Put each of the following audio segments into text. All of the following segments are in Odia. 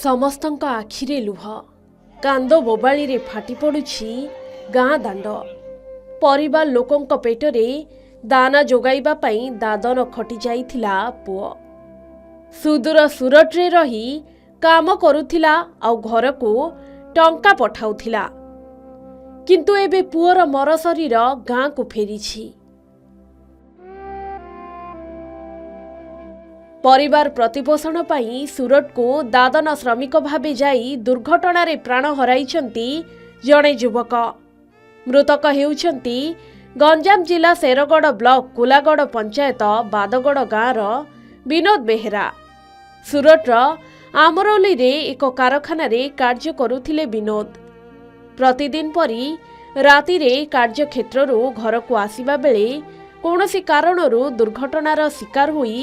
ସମସ୍ତଙ୍କ ଆଖିରେ ଲୁହ, କାନ୍ଦ ବୋବାଳିରେ ଫାଟି ପଡୁଛି ଗାଁ ଦାଣ୍ଡ। ପରିବାର ଲୋକଙ୍କ ପେଟରେ ଦାନା ଯୋଗାଇବା ପାଇଁ ଦାଦନ ଖଟି ଯାଇଥିଲା ପୁଅ। ସୁଦୂର ସୁରଟରେ ରହି କାମ କରୁଥିଲା ଆଉ ଘରକୁ ଟଙ୍କା ପଠାଉଥିଲା। କିନ୍ତୁ ଏବେ ପୁଅର ମର ଶରୀର ଗାଁକୁ ଫେରିଛି। ପରିବାର ପ୍ରତିପୋଷଣ ପାଇଁ ସୁରଟକୁ ଦାଦନ ଶ୍ରମିକ ଭାବେ ଯାଇ ଦୁର୍ଘଟଣାରେ ପ୍ରାଣ ହରାଇଛନ୍ତି ଜଣେ ଯୁବକ। ମୃତକ ହେଉଛନ୍ତି ଗଞ୍ଜାମ ଜିଲ୍ଲା ଶେରଗଡ଼ ବ୍ଲକ କୁଲାଗଡ଼ ପଞ୍ଚାୟତ ବାଦଗଡ଼ ଗାଁର ବିନୋଦ ବେହେରା। ସୁରଟର ଆମରୌଲିରେ ଏକ କାରଖାନାରେ କାର୍ଯ୍ୟ କରୁଥିଲେ ବିନୋଦ। ପ୍ରତିଦିନ ପରି ରାତିରେ କାର୍ଯ୍ୟକ୍ଷେତ୍ରରୁ ଘରକୁ ଆସିବା ବେଳେ କୌଣସି କାରଣରୁ ଦୁର୍ଘଟଣାର ଶିକାର ହୋଇ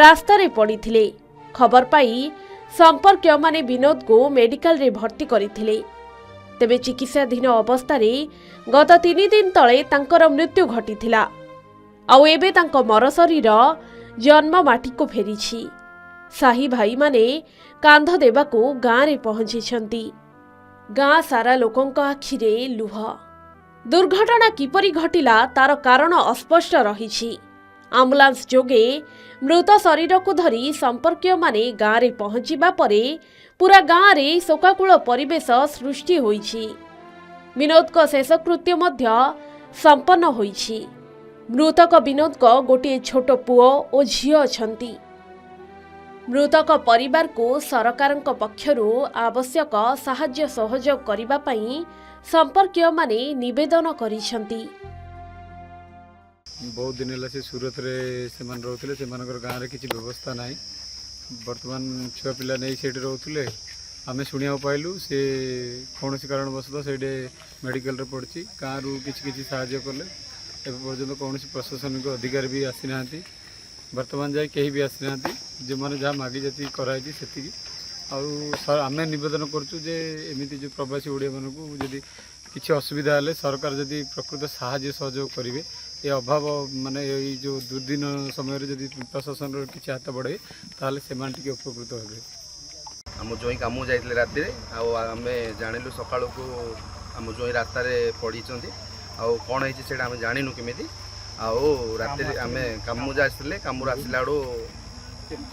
ରାସ୍ତାରେ ପଡ଼ିଥିଲେ। ଖବର ପାଇ ସମ୍ପର୍କୀୟମାନେ ବିନୋଦକୁ ମେଡିକାଲରେ ଭର୍ତ୍ତି କରିଥିଲେ। ତେବେ ଚିକିତ୍ସାଧୀନ ଅବସ୍ଥାରେ ଗତ 3 ଦିନ ତଳେ ତାଙ୍କର ମୃତ୍ୟୁ ଘଟିଥିଲା। ଆଉ ଏବେ ତାଙ୍କ ମର ଶରୀର ଜନ୍ମ ମାଟିକୁ ଫେରିଛି। ସାହି ଭାଇମାନେ କାନ୍ଧ ଦେବାକୁ ଗାଁରେ ପହଞ୍ଚିଛନ୍ତି। ଗାଁ ସାରା ଲୋକଙ୍କ ଆଖିରେ ଲୁହ। ଦୁର୍ଘଟଣା କିପରି ଘଟିଲା ତାର କାରଣ ଅସ୍ପଷ୍ଟ ରହିଛି। ଆମ୍ବୁଲାନ୍ସ ଯୋଗେ ମୃତ ଶରୀରକୁ ଧରି ସମ୍ପର୍କୀୟମାନେ ଗାଁରେ ପହଞ୍ଚିବା ପରେ ପୁରା ଗାଁରେ ଶୋକାକୁଳ ପରିବେଶ ସୃଷ୍ଟି ହୋଇଛି। ବିନୋଦଙ୍କ ଶେଷକୃତ୍ୟ ମଧ୍ୟ ସମ୍ପନ୍ନ ହୋଇଛି। ମୃତକ ବିନୋଦଙ୍କ ଗୋଟିଏ ଛୋଟ ପୁଅ ଓ ଝିଅ ଅଛନ୍ତି। ମୃତକ ପରିବାରକୁ ସରକାରଙ୍କ ପକ୍ଷରୁ ଆବଶ୍ୟକ ସାହାଯ୍ୟ ସହଯୋଗ କରିବା ପାଇଁ ସମ୍ପର୍କୀୟମାନେ ନିବେଦନ କରିଛନ୍ତି। बहुत दिन है से सूरत रे से रोते से गाँव में किसी व्यवस्था ना बर्तमान छुआ पिला नहीं से रोते आम शुणा पाइलु से कौन कारणवश से मेडिकल पड़ी गाँव किसी साहाय्य कले एपर्यंत कौन प्रशासनिक अधिकारी भी आसी ना बर्तमान जाए कहीं भी आसी ना जो मैंने जहाँ मागी जी कराई से आम नवेदन करमती जो प्रवासी ओडिया मानक जदि किसी असुविधा है सरकार जदि प्रकृत साहाय्य सहयोग करेंगे ये अभाव माने ये जो दुर्दिन समय जदि प्रशासन किसी हाथ बढ़े ताले से उपकृत हे। आम जोई कम जाइए राति आम जाणिलु सका आम जोई रास्त पड़ी कौन है आम जानू केमी राति आम कम जाते कम आसला आड़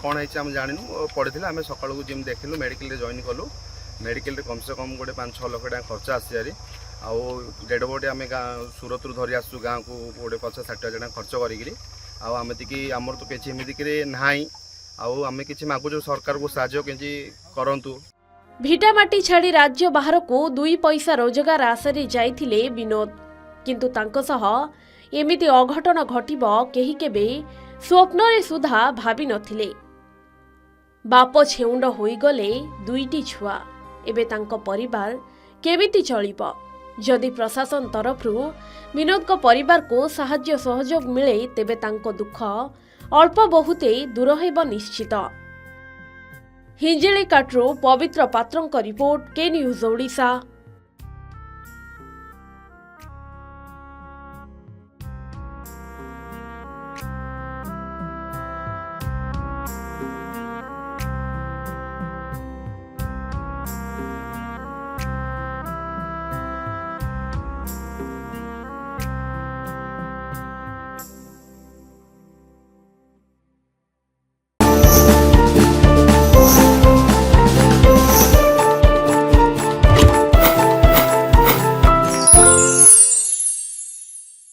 कौन है आम जानू पड़ी आम सका जिम देखलु मेडिकल जॉइन कलु मेडिकल कम से कम गोटे 5-6 लाख टाँग खर्च आसी आउ डेड बॉडी आम सूरत रू धरी आसू गाँव को गोटे 50-60 हजार खर्च करी आमती आमर तो किसी एमतिक ना आम कि मागुचु सरकार को साहाय्य कि करंतु। भिटामाटी छाड़ी राज्य बाहर को 2 पैसा रोजगार आशा जाइथिले विनोद। किंतु तांको सह एमिति अघटन घटिबो केही केबे स्वप्न सुधा भाबी नथिले। बाप छेउंड होई गले 2टी छुआ एबे तांको परिवार केमिति चलिबो। जदि प्रशासन तरफरु विनोद को परिवार को साहाय्य सहयोग मिले तेबे तांको दुख अल्प बहुते दूर हेब निश्चित। हिंजिली काट्रो पवित्र पात्रंक रिपोर्ट के न्यूज ओडिशा।